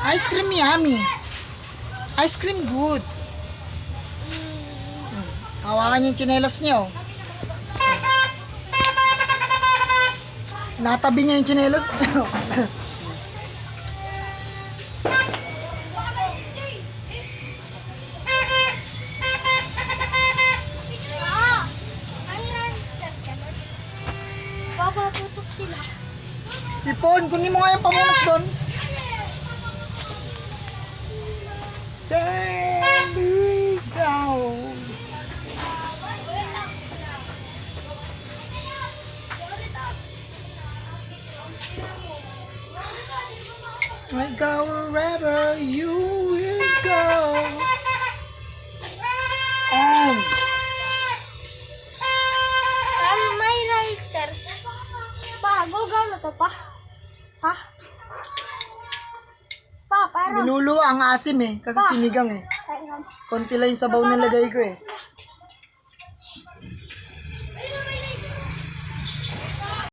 Ice cream yummy. Ice cream good. Hawakan yung tsinelas niyo. Natabi niya yung tsinelas. Papaputok sila. Sipon, kunin mo nga yung pamunas doon. Jelly go. I go wherever you will go. And May lighter. Gugaw na to pa. Ha? Parang. niluluwa ang asim eh. Kasi sinigang eh. Konti lang yung sabaw na lagay ko eh.